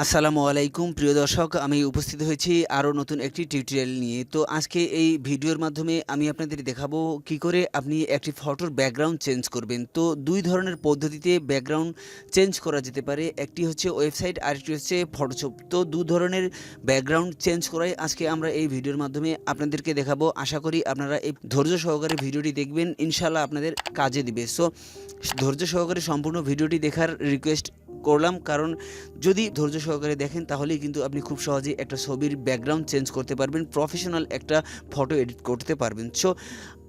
আসসালামু আলাইকুম প্রিয় দর্শক, আমি উপস্থিত হয়েছি আরও নতুন একটি টিউটোরিয়াল নিয়ে। তো আজকে এই ভিডিওর মাধ্যমে আমি আপনাদের দেখাবো কি করে আপনি একটি ফটোর ব্যাকগ্রাউন্ড চেঞ্জ করবেন। তো দুই ধরনের পদ্ধতিতে ব্যাকগ্রাউন্ড চেঞ্জ করা যেতে পারে, একটি হচ্ছে ওয়েবসাইট আর একটি হচ্ছে ফটোশপ। তো দু ধরনের ব্যাকগ্রাউন্ড চেঞ্জ করাই আজকে আমরা এই ভিডিওর মাধ্যমে আপনাদেরকে দেখাবো। আশা করি আপনারা এই ধৈর্য সহকারে ভিডিওটি দেখবেন, ইনশাল্লাহ আপনাদের কাজে দিবে। সো ধৈর্য সহকারে সম্পূর্ণ ভিডিওটি দেখার রিকোয়েস্ট করলাম, কারণ যদি ধৈর্য সহকারে দেখেন তাহলেই কিন্তু আপনি খুব সহজেই একটা ছবির ব্যাকগ্রাউন্ড চেঞ্জ করতে পারবেন, প্রফেশনাল একটা ফটো এডিট করতে পারবেন। সো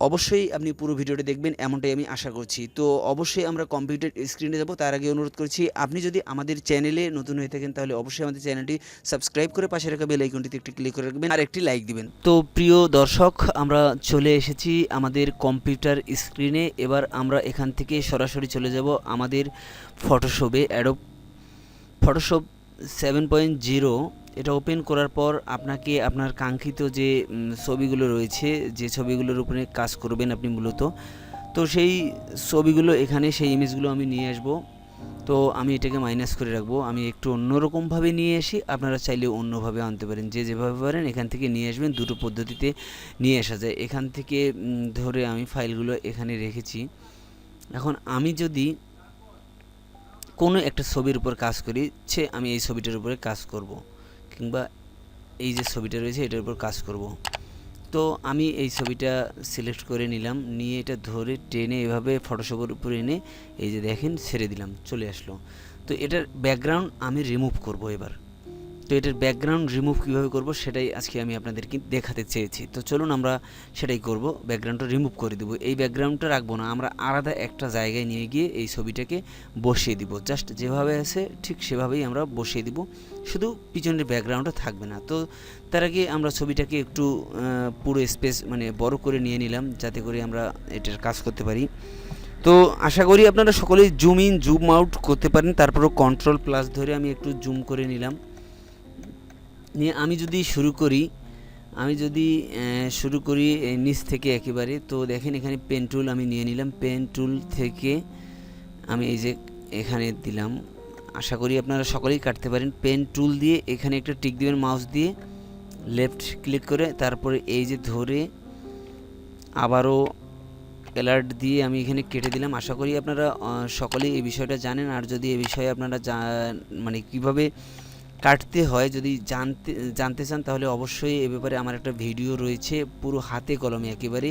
অবশ্যই আপনি পুরো ভিডিওটি দেখবেন, এমনটাই আমি আশা করছি। তো অবশ্যই আমরা কম্পিউটার স্ক্রিনে যাব, তার আগে অনুরোধ করছি আপনি যদি আমাদের চ্যানেলে নতুন হয়ে থাকেন তাহলে অবশ্যই আমাদের চ্যানেলটি সাবস্ক্রাইব করে পাশে রাখা বেল আইকনটিতে একটি ক্লিক করে রাখবেন আর একটি লাইক দিবেন। তো প্রিয় দর্শক, আমরা চলে এসেছি আমাদের কম্পিউটার স্ক্রিনে। এবার আমরা এখান থেকে সরাসরি চলে যাব আমাদের ফটোশপে। অ্যাডোব ফটোশপ 7.0 এটা ওপেন করার পর আপনাকে আপনার কাঙ্ক্ষিত যে ছবিগুলো রয়েছে, যে ছবিগুলোর উপরে কাজ করবেন আপনি মূলত, তো সেই ছবিগুলো এখানে, সেই ইমেজগুলো আমি নিয়ে আসব। তো আমি এটাকে মাইনাস করে রাখবো, আমি একটু অন্যরকমভাবে নিয়ে আসি, আপনারা চাইলে অন্যভাবে আনতে পারেন, যে যেভাবে পারেন এখান থেকে নিয়ে আসবেন। দুটো পদ্ধতিতে নিয়ে আসা যায়। এখান থেকে ধরে আমি ফাইলগুলো এখানে রেখেছি। এখন আমি যদি কোনো একটা ছবির উপর কাজ করি, আমি এই ছবিটার উপরে কাজ করব, কিংবা এই যে ছবিটা রয়েছে এটার উপর কাজ করব। তো আমি এই ছবিটা সিলেক্ট করে নিলাম, নিয়ে এটা ধরে টেনে এভাবে ফটোশপের উপরে এনে এই যে দেখেন ছেড়ে দিলাম, চলে আসলো। তো এটার ব্যাকগ্রাউন্ড আমি রিমুভ করব এবার। তো এটার ব্যাকগ্রাউন্ড রিমুভ কীভাবে করব সেটাই আজকে আমি আপনাদেরকে দেখাতে চেয়েছি। তো চলুন আমরা সেটাই করব, ব্যাকগ্রাউন্ডটা রিমুভ করে দেবো। এই ব্যাকগ্রাউন্ডটা রাখবো না, আমরা আলাদা একটা জায়গায় নিয়ে গিয়ে এই ছবিটাকে বসিয়ে দিব। জাস্ট যেভাবে আছে ঠিক সেভাবেই আমরা বসিয়ে দিব, শুধু পিছনের ব্যাকগ্রাউন্ডটা থাকবে না। তো তার আগে আমরা ছবিটাকে একটু পুরো স্পেস মানে বড় করে নিয়ে নিলাম, যাতে করে আমরা এটার কাজ করতে পারি। তো আশা করি আপনারা সকলেই জুম ইন জুম আউট করতে পারেন। তারপরও কন্ট্রোল প্লাস ধরে আমি একটু জুম করে নিলাম, নিয়ে আমি যদি শুরু করি নিচ থেকে একেবারে। তো দেখেন এখানে পেন টুল আমি নিয়ে নিলাম, পেন টুল থেকে আমি এই যে এখানে দিলাম। আশা করি আপনারা সকলেই কাটতে পারেন। পেন টুল দিয়ে এখানে একটা টিক দিবেন, মাউস দিয়ে লেফট ক্লিক করে, তারপরে এই যে ধরে আবারও অ্যালার্ট দিয়ে আমি এখানে কেটে দিলাম। আশা করি আপনারা সকলেই এই বিষয়টা জানেন। আর যদি এই বিষয়ে আপনারা মানে কীভাবে কাটতে হয় যদি জানতে চান, তাহলে অবশ্যই এ ব্যাপারে আমার একটা ভিডিও রয়েছে, পুরো হাতে কলমে একেবারে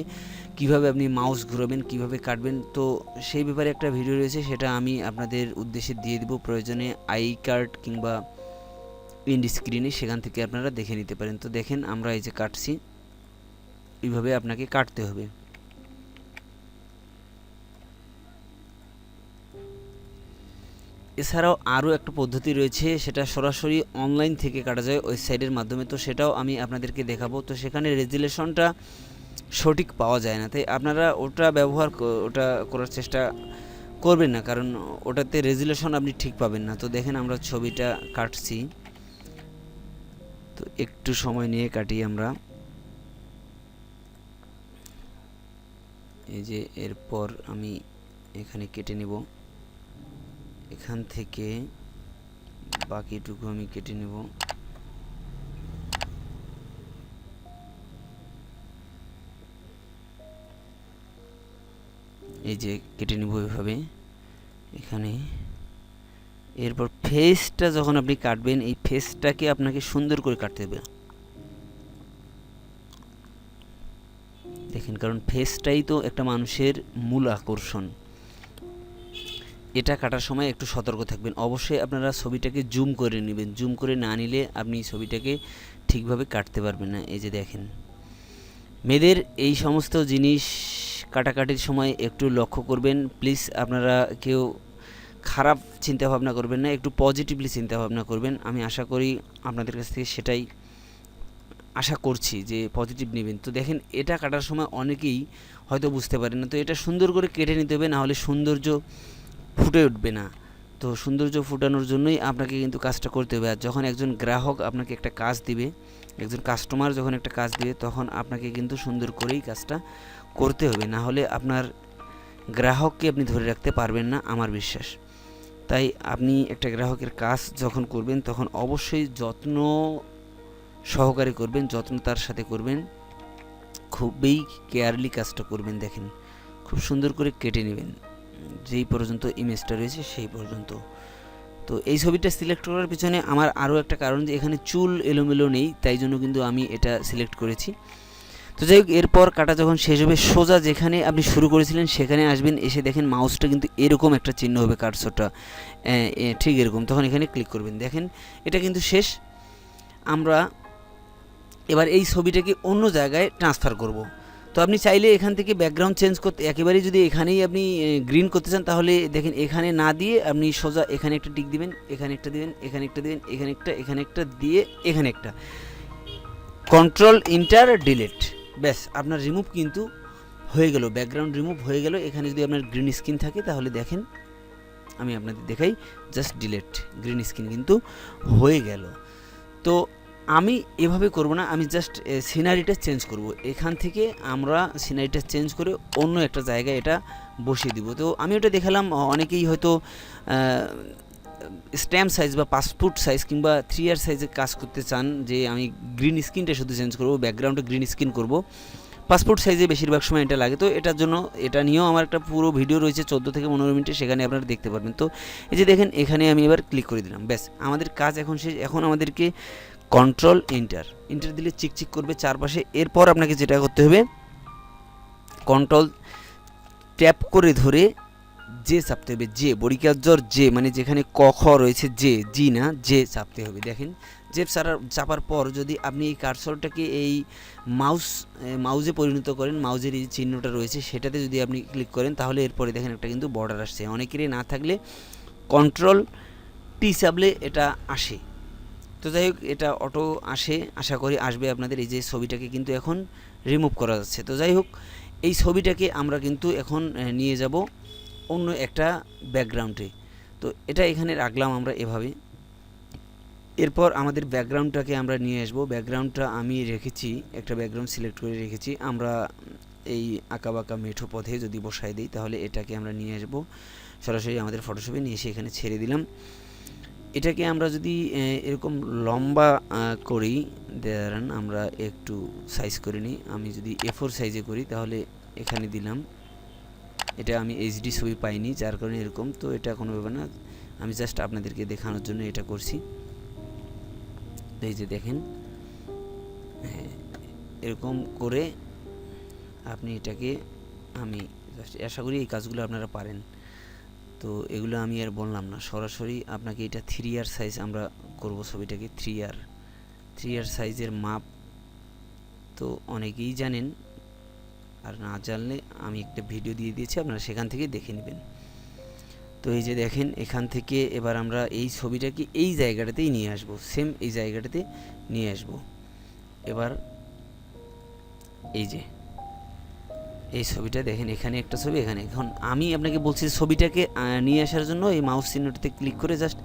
কিভাবে আপনি মাউস ঘুরাবেন, কিভাবে কাটবেন। তো সেই ব্যাপারে একটা ভিডিও রয়েছে, সেটা আমি আপনাদের উদ্দেশ্যে দিয়ে দেব, প্রয়োজনে আই কার্ড কিংবা ইন্ড স্ক্রিনে, সেখান থেকে আপনারা দেখে নিতে পারেন। তো দেখেন আমরা এই যে কাটছি, এইভাবে আপনাকে কাটতে হবে। এছাড়াও আরও একটা পদ্ধতি রয়েছে, সেটা সরাসরি অনলাইন থেকে কাটা যায় ওয়েবসাইটের মাধ্যমে। তো সেটাও আমি আপনাদেরকে দেখাবো। তো সেখানে রেজুলেশনটা সঠিক পাওয়া যায় না, তাই আপনারা ওটা করার চেষ্টা করবেন না, কারণ ওটাতে রেজুলেশন আপনি ঠিক পাবেন না। তো দেখেন আমরা ছবিটা কাটছি, তো একটু সময় নিয়ে কাটি আমরা। এই যে এরপর আমি এখানে কেটে নেব, এখান থেকে বাকিটুকু আমি কেটে নেব। এই যে কেটে নেব এভাবে এখানে। এরপর ফেসটা যখন আপনি কাটবেন, এই ফেসটাকে আপনাকে সুন্দর করে কাটতে হবে, দেখেন, কারণ ফেসটাই তো একটা মানুষের মূল আকর্ষণ। এটা কাটার সময় একটু সতর্ক থাকবেন। অবশ্যই আপনারা ছবিটাকে জুম করে নেবেন, জুম করে না নিলে আপনি ছবিটাকে ঠিকভাবে কাটতে পারবেন না। এই যে দেখেন, মেয়েদের এই সমস্ত জিনিস কাটাকাটির সময় একটু লক্ষ্য করবেন প্লিজ। আপনারা কেউ খারাপ চিন্তা ভাবনা করবেন না, একটু পজিটিভলি চিন্তা ভাবনা করবেন। আমি আশা করি আপনাদের কাছ থেকে সেটাই আশা করছি যে পজিটিভ নেবেন। তো দেখেন এটা কাটার সময় অনেকেই হয়তো বুঝতে পারেন না, তো এটা সুন্দর করে কেটে নিতে হবে, না হলে সৌন্দর্য ফুটে উঠবে না। তো সৌন্দর্য ফুটানোর জন্যই আপনাকে কিন্তু কাজটা করতে হবে। আর যখন একজন গ্রাহক আপনাকে একটা কাজ দিবে, একজন কাস্টমার যখন একটা কাজ দিবে, তখন আপনাকে কিন্তু সুন্দর করেই কাজটা করতে হবে, না হলে আপনার গ্রাহককে আপনি ধরে রাখতে পারবেন না, আমার বিশ্বাস। তাই আপনি একটা গ্রাহকের কাজ যখন করবেন তখন অবশ্যই যত্ন সহকারে করবেন, যত্ন তার সাথে করবেন, খুবই কেয়ারলি কাজটা করবেন। দেখেন খুব সুন্দর করে কেটে নেবেন যেই পর্যন্ত ইমেজটা রয়েছে সেই পর্যন্ত। তো এই ছবিটা সিলেক্ট করার পিছনে আমার আরও একটা কারণ, যে এখানে চুল এলোমেলো নেই, তাই জন্য কিন্তু আমি এটা সিলেক্ট করেছি। তো যাই হোক, এরপর কাটা যখন শেষ হবে সোজা যেখানে আপনি শুরু করেছিলেন সেখানে আসবেন, এসে দেখেন মাউসটা কিন্তু এরকম একটা চিহ্ন হবে কার্সরটা, ঠিক এরকম, তখন এখানে ক্লিক করবেন। দেখেন এটা কিন্তু শেষ। আমরা এবার এই ছবিটাকে অন্য জায়গায় ট্রান্সফার করব। তো আপনি চাইলে এখান থেকে ব্যাকগ্রাউন্ড চেঞ্জ করতে, একেবারেই যদি এখানেই আপনি গ্রিন করতে চান তাহলে দেখেন এখানে না দিয়ে আপনি সোজা এখানে একটা টিক দিবেন, এখানে একটা দিবেন, এখানে একটা দিবেন, এখানে একটা দিয়ে এখানে একটা, কন্ট্রোল ইন্টার ডিলিট, ব্যাস আপনার রিমুভ কিন্তু হয়ে গেল, ব্যাকগ্রাউন্ড রিমুভ হয়ে গেল। এখানে যদি আপনার গ্রিন স্ক্রিন থাকে তাহলে দেখেন আমি আপনাদের দেখাই, জাস্ট ডিলিট, গ্রিন স্ক্রিন কিন্তু হয়ে গেল। তো আমি এভাবে করব না, আমি জাস্ট সিনারিটা চেঞ্জ করব। এখান থেকে আমরা সিনারিটা চেঞ্জ করে অন্য একটা জায়গায় এটা বসিয়ে দিব। তো আমি ওটা দেখালাম, অনেকেই হয়তো স্ট্যাম্প সাইজ বা পাসপোর্ট সাইজ কিংবা 3R সাইজে কাজ করতে চান, যে আমি গ্রিন স্ক্রিনটা শুধু চেঞ্জ করব, ব্যাকগ্রাউন্ডে গ্রিন স্ক্রিন করব, পাসপোর্ট সাইজে বেশিরভাগ সময় এটা লাগে। তো এটার জন্য এটা নিয়েও আমার একটা পুরো ভিডিও রয়েছে 14 থেকে 15 মিনিটে, সেখানে আপনারা দেখতে পারবেন। তো এই যে দেখেন এখানে আমি এবার ক্লিক করে দিলাম, ব্যাস আমাদের কাজ এখন শেষ। এখন আমাদেরকে কন্ট্রোল ইন্টার দিলে চিকচিক করবে চারপাশে। এরপর আপনাকে যেটা করতে হবে, কন্ট্রোল ট্যাপ করে ধরে জে চাপতে হবে, জে বড়িকার জোর জে, মানে যেখানে ক খ রয়েছে জে, জি না জে চাপতে হবে। দেখেন জে চাপার পর যদি আপনি এই কার্সরটাকে এই মাউজে পরিণত করেন, মাউজের এই চিহ্নটা রয়েছে সেটাতে যদি আপনি ক্লিক করেন তাহলে এরপরে দেখেন একটা কিন্তু বর্ডার আসছে। অনেকেরই না থাকলে কন্ট্রোল টি চাপলে এটা আসে। তো যাই হোক, এটা অটো আসে, আশা করি আসবে আপনাদের। এই যে ছবিটাকে কিন্তু এখন রিমুভ করা যাচ্ছে। তো যাই হোক, এই ছবিটাকে আমরা কিন্তু এখন নিয়ে যাব অন্য একটা ব্যাকগ্রাউন্ডে। তো এটা এখানে রাখলাম আমরা এভাবে। এরপর আমাদের ব্যাকগ্রাউন্ডটাকে আমরা নিয়ে আসবো। ব্যাকগ্রাউন্ডটা আমি রেখেছি, একটা ব্যাকগ্রাউন্ড সিলেক্ট করে রেখেছি। আমরা এই আঁকাবাঁকা মেঠো পথে যদি বসাই দিই তাহলে এটাকে আমরা নিয়ে আসবো সরাসরি আমাদের ফটোশপে, নিয়ে এসে এখানে ছেড়ে দিলাম। এটাকে আমরা যদি এরকম লম্বা করি, দাঁড়ান আমরা একটু সাইজ করে নিই। আমি যদি A4 সাইজে করি তাহলে এখানে দিলাম। এটা আমি এইচডি ছবি পাইনি, যার কারণে এরকম। তো এটা কোনো ব্যাপার না, আমি জাস্ট আপনাদেরকে দেখানোর জন্য এটা করছি। এই যে দেখেন, হ্যাঁ এরকম করে আপনি এটাকে, আমি আশা করি এই কাজগুলো আপনারা পারেন। তো এগুলো আমি আর বললাম না, সরাসরি আপনাকে এটা 3R সাইজ আমরা করব ছবিটাকে। 3R সাইজের মাপ তো অনেকেই জানেন, আর না জানলে আমি একটা ভিডিও দিয়ে দিয়েছি, আপনারা সেখান থেকে দেখে নেবেন। তো এই যে দেখেন, এখান থেকে এবার আমরা এই ছবিটাকে এই জায়গাটাতেই নিয়ে আসব, সেম এই জায়গাটাতে নিয়ে আসব। এবার এই যে এই ছবিটা দেখেন, এখানে একটা ছবি, এখানে। এখন আমি আপনাকে বলছি ছবিটাকে নিয়ে আসার জন্য এই মাউস চিহ্নটাতে ক্লিক করে জাস্ট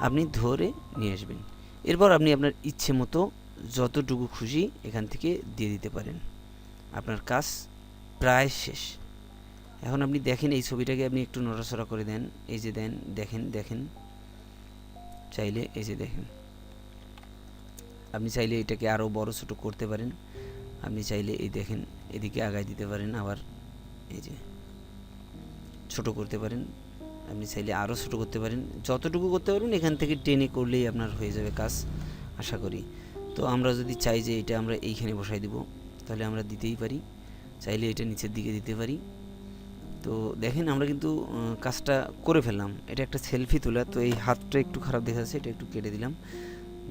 আপনি ধরে নিয়ে আসবেন। এরপর আপনি আপনার ইচ্ছে মতো যতটুকু খুশি এখান থেকে দিয়ে দিতে পারেন। আপনার কাজ প্রায় শেষ। এখন আপনি দেখেন এই ছবিটাকে আপনি একটু নড়াচড়া করে দেন, এই যে দেন, দেখেন চাইলে, এই যে দেখেন, আপনি চাইলে এটাকে আরও বড় ছোট করতে পারেন। আপনি চাইলে এই দেখেন এদিকে আগায় দিতে পারেন, আবার এই যে ছোট করতে পারেন। আপনি চাইলে আরও ছোট করতে পারেন, যতটুকু করতে পারবেন এখান থেকে টেনে করলেই আপনার হয়ে যাবে কাজ, আশা করি। তো আমরা যদি চাই যে এটা আমরা এইখানে বসাই দিব তাহলে আমরা দিতেই পারি, চাইলে এটা নিচের দিকে দিতে পারি। তো দেখেন আমরা কিন্তু কাজটা করে ফেললাম। এটা একটা সেলফি তোলা, তো এই হাতটা একটু খারাপ দেখা যাচ্ছে, এটা একটু কেটে দিলাম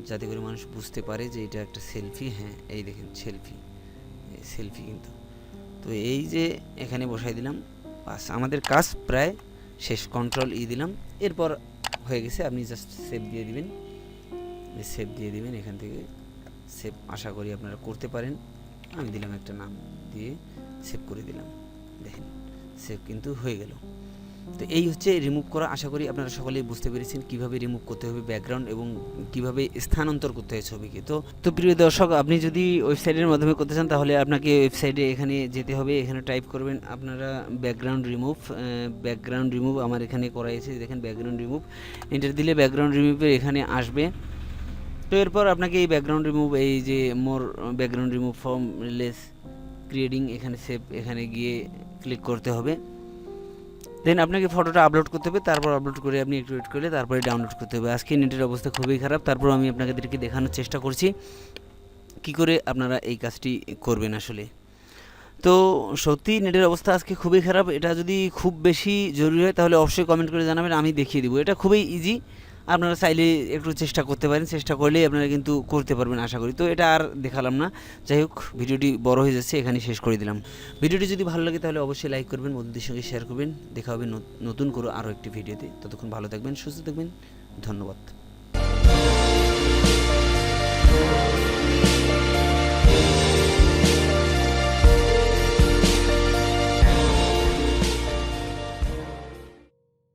যাতে করে মানুষ বুঝতে পারে যে এটা একটা সেলফি। হ্যাঁ এই দেখেন সেলফি কিন্তু। তো এই যে এখানে বসাই দিলাম, বাস আমাদের কাজ প্রায় শেষ। কন্ট্রোল ই দিলাম, এরপর হয়ে গেছে। আপনি জাস্ট সেভ দিয়ে দিবেন, এখান থেকে সেভ আশা করি আপনারা করতে পারেন। আমি দিলাম একটা নাম দিয়ে সেভ করে দিলাম, দেখেন সেভ কিন্তু হয়ে গেল। তো এই হচ্ছে রিমুভ করা। আশা করি আপনারা সকলেই বুঝতে পেরেছেন কীভাবে রিমুভ করতে হবে ব্যাকগ্রাউন্ড এবং কীভাবে স্থানান্তর করতে হয় ছবিকে। তো প্রিয় দর্শক, আপনি যদি ওয়েবসাইটের মাধ্যমে করতে চান তাহলে আপনাকে ওয়েবসাইটে এখানে যেতে হবে। এখানে টাইপ করবেন আপনারা ব্যাকগ্রাউন্ড রিমুভ। আমার এখানে করা আছে, দেখেন ব্যাকগ্রাউন্ড রিমুভ। এন্টার দিলে ব্যাকগ্রাউন্ড রিমুভের এখানে আসবে। তো এরপর আপনাকে এই ব্যাকগ্রাউন্ড রিমুভ, এই যে more background remove from release creating, এখানে সেভ, এখানে গিয়ে ক্লিক করতে হবে। দেন আপনাকে ফটোটা আপলোড করতে হবে। তারপর আপলোড করে আপনি একটু ওয়েট করলে তারপরে ডাউনলোড করতে হবে। আজকে নেটের অবস্থা খুবই খারাপ, তারপর আমি আপনাদেরকে দেখানোর চেষ্টা করছি কি করে আপনারা এই কাজটি করবেন আসলে। তো সত্যি নেটের অবস্থা আজকে খুবই খারাপ। এটা যদি খুব বেশি জরুরি হয় তাহলে অবশ্যই কমেন্ট করে জানাবেন, আমি দেখিয়ে দিব। এটা খুবই ইজি, আপনারা চাইলে একটু চেষ্টা করতে পারেন, চেষ্টা করলেই আপনারা কিন্তু করতে পারবেন আশা করি। তো এটা আর দেখালাম না, যাই হোক ভিডিওটি বড় হয়ে যাচ্ছে, এখানে শেষ করে দিলাম। ভিডিওটি যদি ভালো লাগে তাহলে অবশ্যই লাইক করবেন, বন্ধুদের সঙ্গে শেয়ার করবেন। দেখা হবে নতুন করে আরও একটি ভিডিওতে। ততক্ষণ ভালো থাকবেন, সুস্থ থাকবেন, ধন্যবাদ।